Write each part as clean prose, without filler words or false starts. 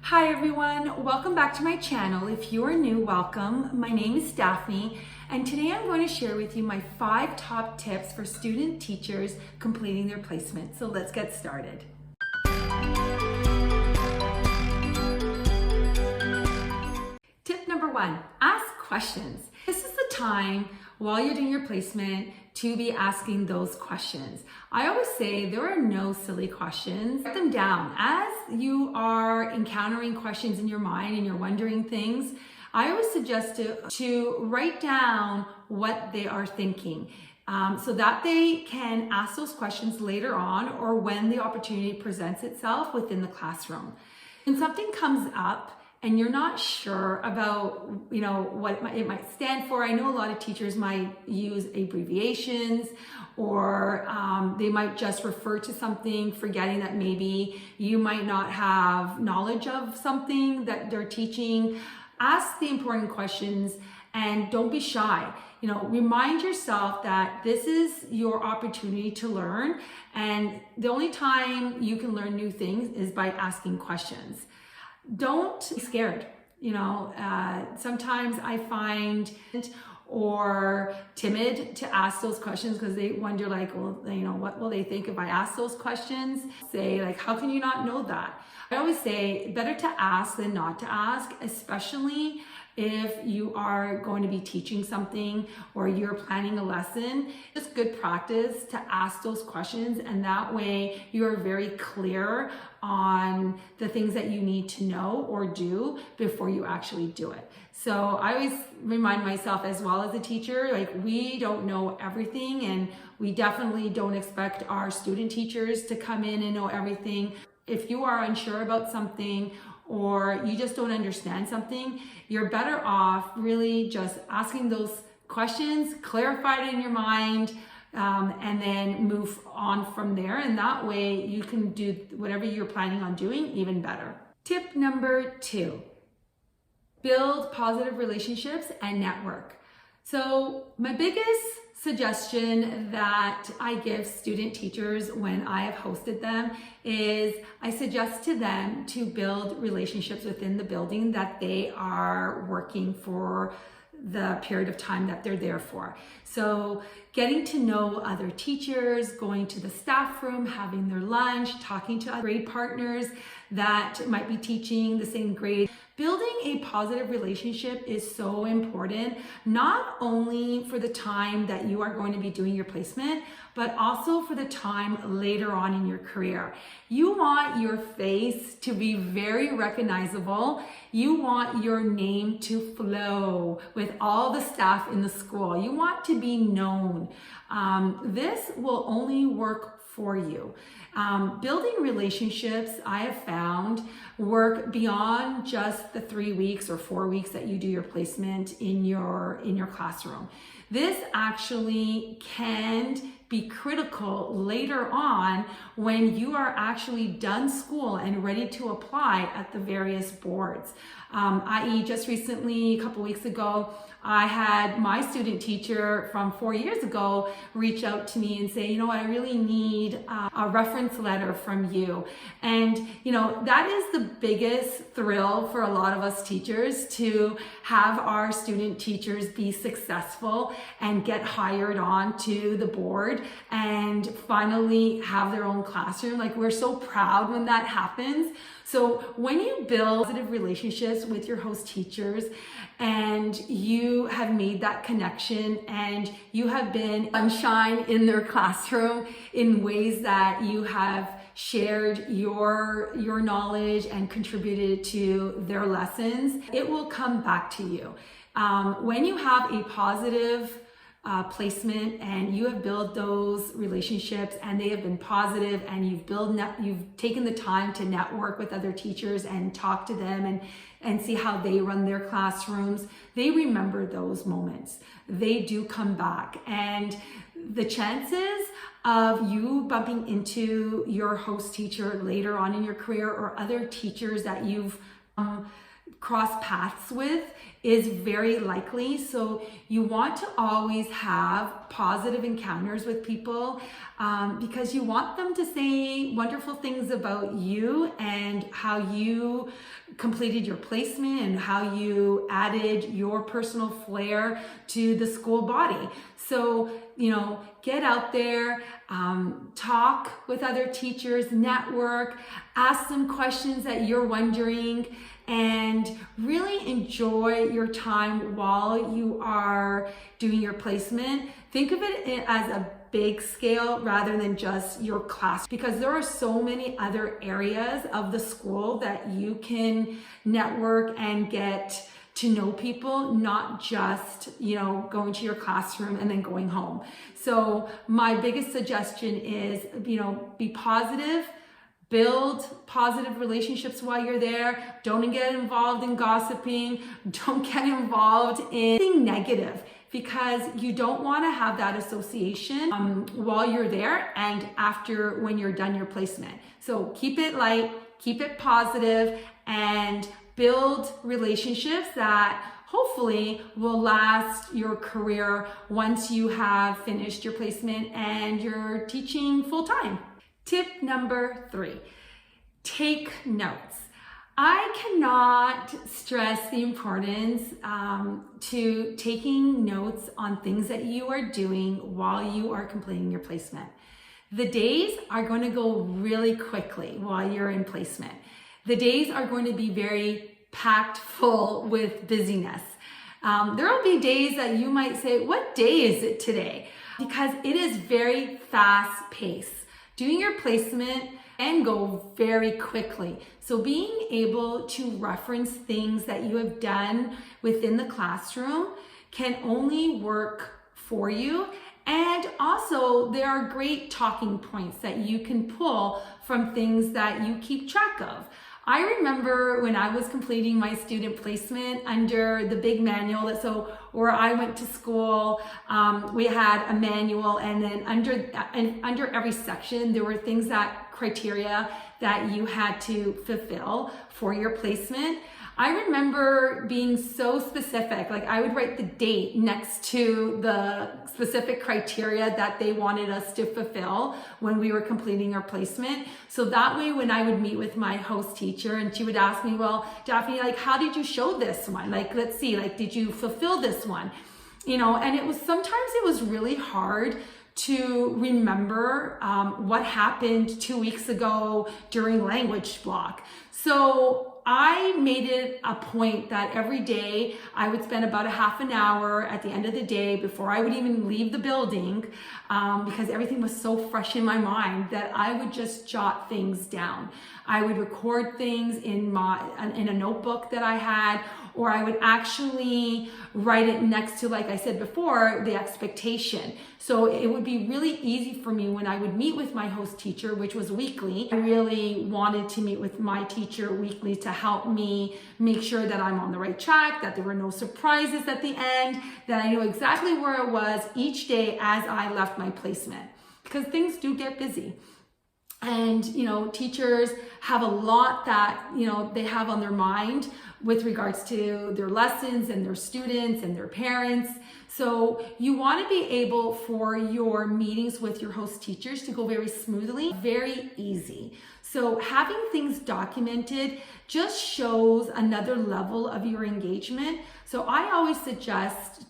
Hi everyone, welcome back to my channel. If you are new, welcome. My name is Daphne, and today I'm going to share with you my 5 top tips for student teachers completing their placement. So let's get started. Tip number 1, ask questions. This is the time while you're doing your placement to be asking those questions. I always say there are no silly questions. Write them down. As you are encountering questions in your mind and you're wondering things, I always suggest to write down what they are thinking so that they can ask those questions later on or when the opportunity presents itself within the classroom. When something comes up, and you're not sure about, what it might stand for. I know a lot of teachers might use abbreviations or they might just refer to something, forgetting that maybe you might not have knowledge of something that they're teaching. Ask the important questions and don't be shy. Remind yourself that this is your opportunity to learn, and the only time you can learn new things is by asking questions. Don't be scared. Sometimes I find or timid to ask those questions because they wonder what will they think if I ask those questions? Say how can you not know that? I always say better to ask than not to ask, especially if you are going to be teaching something or you're planning a lesson. It's good practice to ask those questions, and that way you're very clear on the things that you need to know or do before you actually do it. So I always remind myself, as well as a teacher, we don't know everything, and we definitely don't expect our student teachers to come in and know everything. If you are unsure about something or you just don't understand something, you're better off really just asking those questions, clarify it in your mind, and then move on from there. And that way you can do whatever you're planning on doing even better. Tip number 2, build positive relationships and network. So my biggest suggestion that I give student teachers when I have hosted them is I suggest to them to build relationships within the building that they are working for the period of time that they're there for. So getting to know other teachers, going to the staff room, having their lunch, talking to other grade partners that might be teaching the same grade. Building a positive relationship is so important, not only for the time that you are going to be doing your placement, but also for the time later on in your career. You want your face to be very recognizable. You want your name to flow with all the staff in the school. You want to be known. This will only work for you. Building relationships, I have found, work beyond just the 3 weeks or 4 weeks that you do your placement in your classroom. This actually can be critical later on when you are actually done school and ready to apply at the various boards. I.e., just recently, a couple weeks ago, I had my student teacher from 4 years ago reach out to me and say, I really need a reference letter from you. And, that is the biggest thrill for a lot of us teachers, to have our student teachers be successful and get hired on to the board and finally have their own classroom. We're so proud when that happens. So when you build positive relationships with your host teachers and you have made that connection and you have been sunshine in their classroom in ways that you have shared your knowledge and contributed to their lessons, it will come back to you. When you have a positive placement and you have built those relationships and they have been positive, and you've taken the time to network with other teachers and talk to them and see how they run their classrooms, they remember those moments. They do come back, and the chances of you bumping into your host teacher later on in your career or other teachers that you've cross paths with is very likely. So you want to always have positive encounters with people because you want them to say wonderful things about you and how you completed your placement and how you added your personal flair to the school body. So, get out there, talk with other teachers, network, ask them questions that you're wondering, and really enjoy your time while you are doing your placement. Think of it as a big scale rather than just your class, because there are so many other areas of the school that you can network and get to know people, not just, going to your classroom and then going home. So my biggest suggestion is, be positive. Build positive relationships while you're there. Don't get involved in gossiping. Don't get involved in anything negative, because you don't want to have that association while you're there and after when you're done your placement. So keep it light, keep it positive, and build relationships that hopefully will last your career once you have finished your placement and you're teaching full time. Tip number 3, take notes. I cannot stress the importance to taking notes on things that you are doing while you are completing your placement. The days are going to go really quickly while you're in placement. The days are going to be very packed full with busyness. There will be days that you might say, what day is it today? Because it is very fast paced. Doing your placement and go very quickly. So being able to reference things that you have done within the classroom can only work for you. And also there are great talking points that you can pull from things that you keep track of. I remember when I was completing my student placement under the big manual, where I went to school, we had a manual, and then under every section there were criteria that you had to fulfill for your placement. I remember being so specific, like I would write the date next to the specific criteria that they wanted us to fulfill when we were completing our placement. So that way, when I would meet with my host teacher and she would ask me, well, Daphne, how did you show this one? Let's see, did you fulfill this one? And sometimes it was really hard to remember what happened 2 weeks ago during language block. So I made it a point that every day I would spend about a half an hour at the end of the day before I would even leave the building, because everything was so fresh in my mind, that I would just jot things down. I would record things in a notebook that I had, or I would actually write it next to, like I said before, the expectation. So it would be really easy for me when I would meet with my host teacher, which was weekly. I really wanted to meet with my teacher weekly to help me make sure that I'm on the right track, that there were no surprises at the end, that I knew exactly where I was each day as I left my placement. Because things do get busy. And, teachers have a lot that, they have on their mind with regards to their lessons and their students and their parents. So you want to be able for your meetings with your host teachers to go very smoothly, very easy. So having things documented just shows another level of your engagement. So I always suggest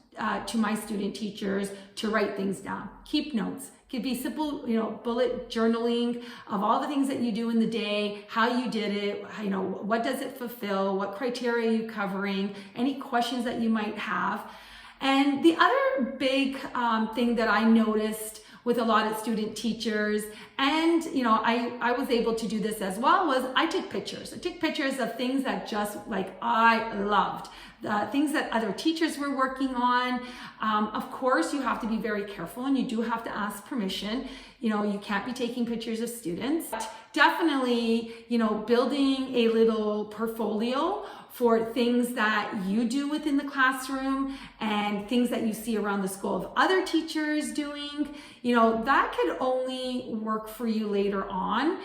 to my student teachers to write things down, keep notes. It could be simple, bullet journaling of all the things that you do in the day, how you did it, what does it fulfill, what criteria are you covering, any questions that you might have. And the other big thing that I noticed with a lot of student teachers, and I was able to do this as well, was I took pictures. I took pictures of things that just I loved. Things that other teachers were working on. Of course, you have to be very careful and you do have to ask permission. You can't be taking pictures of students. But definitely, building a little portfolio for things that you do within the classroom and things that you see around the school of other teachers doing, that could only work for you later on.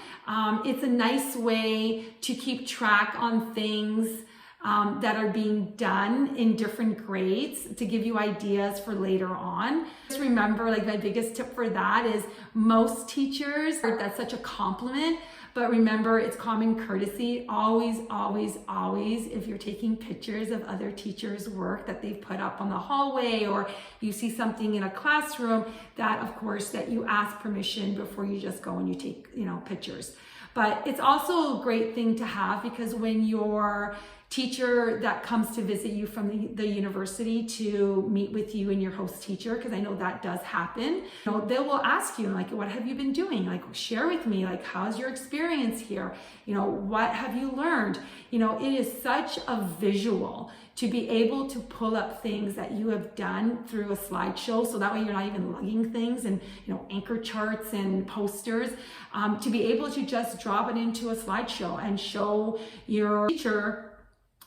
It's a nice way to keep track on things that are being done in different grades to give you ideas for later on. Just remember, like, my biggest tip for that is most teachers, that's such a compliment, but remember, it's common courtesy. Always, always, always, if you're taking pictures of other teachers' work that they've put up on the hallway, or you see something in a classroom, that of course, that you ask permission before you just go and you take, pictures. But it's also a great thing to have, because when your teacher that comes to visit you from the university to meet with you and your host teacher, because I know that does happen, they will ask you, like, what have you been doing? Like, share with me, like, how's your experience here? What have you learned? It is such a visual to be able to pull up things that you have done through a slideshow, so that way you're not even lugging things and anchor charts and posters, to be able to just drop it into a slideshow and show your teacher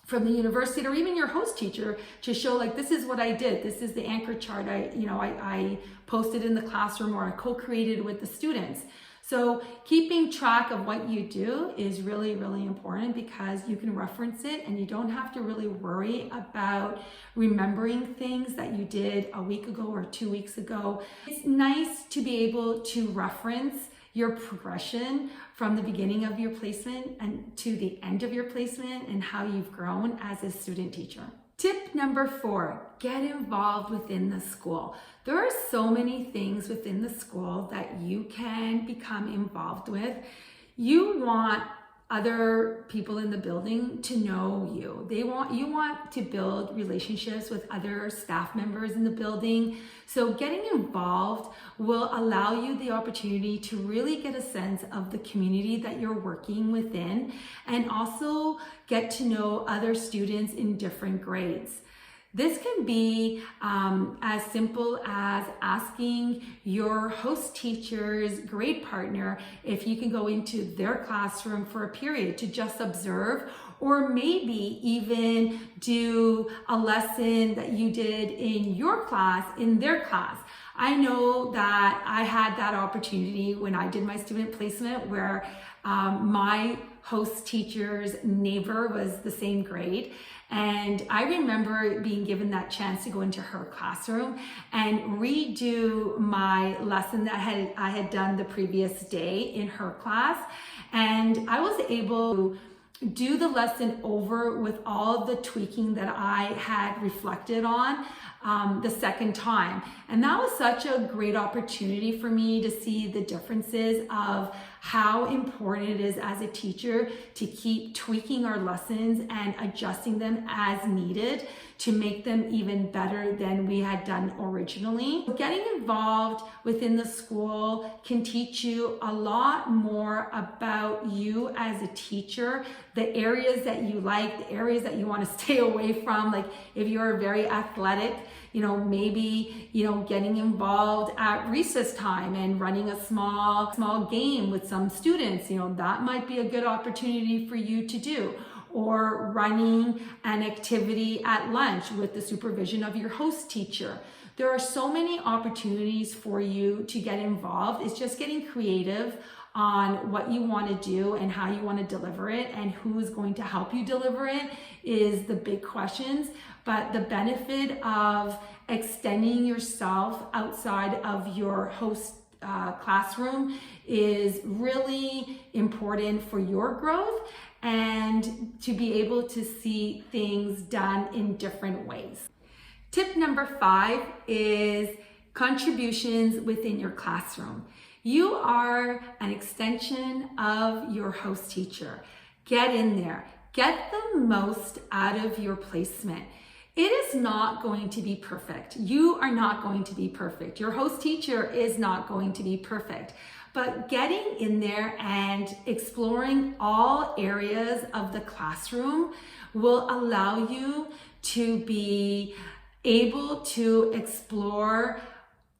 from the university, or even your host teacher, to show, like, this is what I did. This is the anchor chart I posted in the classroom, or I co-created with the students. So keeping track of what you do is really, really important, because you can reference it and you don't have to really worry about remembering things that you did a week ago or 2 weeks ago. It's nice to be able to reference your progression from the beginning of your placement and to the end of your placement, and how you've grown as a student teacher. Tip number 4, get involved within the school. There are so many things within the school that you can become involved with. You want other people in the building to know you. You want to build relationships with other staff members in the building. So getting involved will allow you the opportunity to really get a sense of the community that you're working within, and also get to know other students in different grades. This can be as simple as asking your host teacher's grade partner if you can go into their classroom for a period to just observe, or maybe even do a lesson that you did in your class in their class. I know that I had that opportunity when I did my student placement, where my host teacher's neighbor was the same grade. And I remember being given that chance to go into her classroom and redo my lesson that I had done the previous day in her class. And I was able to do the lesson over with all the tweaking that I had reflected on the second time. And that was such a great opportunity for me to see the differences of how important it is as a teacher to keep tweaking our lessons and adjusting them as needed to make them even better than we had done originally. Getting involved within the school can teach you a lot more about you as a teacher, the areas that you like, the areas that you want to stay away from. Like, if you're very athletic, maybe, getting involved at recess time and running a small game with some students, that might be a good opportunity for you to do. Or running an activity at lunch with the supervision of your host teacher. There are so many opportunities for you to get involved. It's just getting creative on what you want to do and how you want to deliver it, and who is going to help you deliver it is the big questions. But the benefit of extending yourself outside of your host classroom is really important for your growth, and to be able to see things done in different ways. Tip number 5 is contributions within your classroom. You are an extension of your host teacher. Get in there. Get the most out of your placement. It is not going to be perfect. You are not going to be perfect. Your host teacher is not going to be perfect. But getting in there and exploring all areas of the classroom will allow you to be able to explore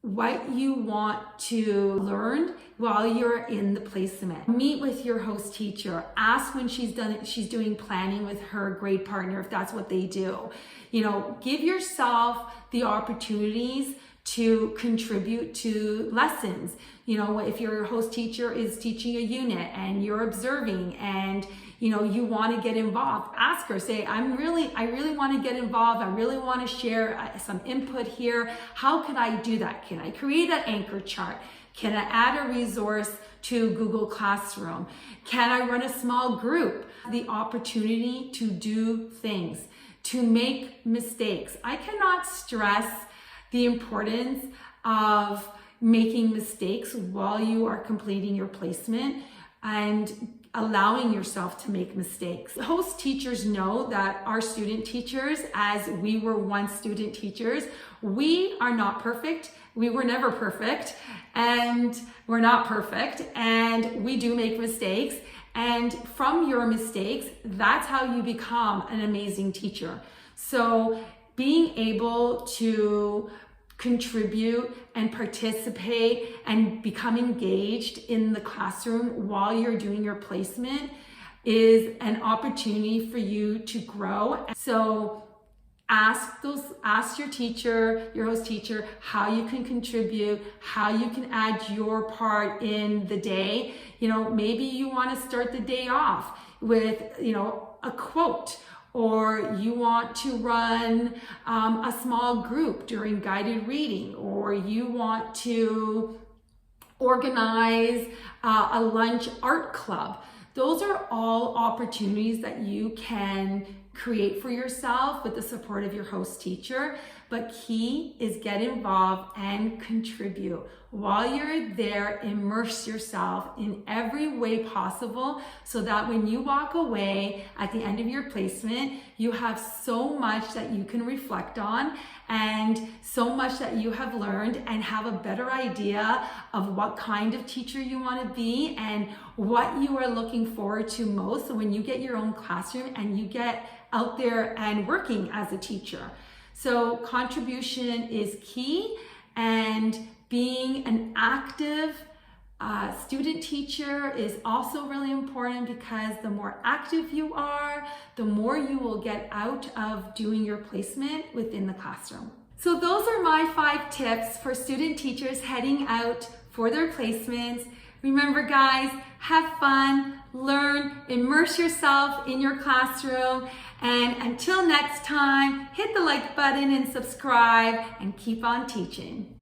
what you want to learn while you're in the placement. Meet with your host teacher. Ask when she's doing planning with her grade partner, if that's what they do. Give yourself the opportunities to contribute to lessons. If your host teacher is teaching a unit and you're observing, and you want to get involved, ask her, say, I really want to get involved. I really want to share some input here. How can I do that? Can I create an anchor chart? Can I add a resource to Google Classroom? Can I run a small group? The opportunity to do things, to make mistakes. I cannot stress the importance of making mistakes while you are completing your placement and allowing yourself to make mistakes. Host teachers know that our student teachers, as we were once student teachers, we are not perfect. We were never perfect, and we're not perfect, and we do make mistakes. And from your mistakes, that's how you become an amazing teacher. So being able to contribute and participate and become engaged in the classroom while you're doing your placement is an opportunity for you to grow. So ask your teacher, your host teacher, how you can contribute, how you can add your part in the day. Maybe you want to start the day off with, a quote, or you want to run a small group during guided reading, or you want to organize a lunch art club. Those are all opportunities that you can create for yourself with the support of your host teacher. But key is get involved and contribute. While you're there, immerse yourself in every way possible so that when you walk away at the end of your placement, you have so much that you can reflect on and so much that you have learned and have a better idea of what kind of teacher you want to be and what you are looking forward to most when you get your own classroom and you get out there and working as a teacher. So contribution is key, and being an active student teacher is also really important, because the more active you are, the more you will get out of doing your placement within the classroom. So those are my 5 tips for student teachers heading out for their placements. Remember, guys, have fun, learn, immerse yourself in your classroom, and until next time, hit the like button and subscribe, and keep on teaching.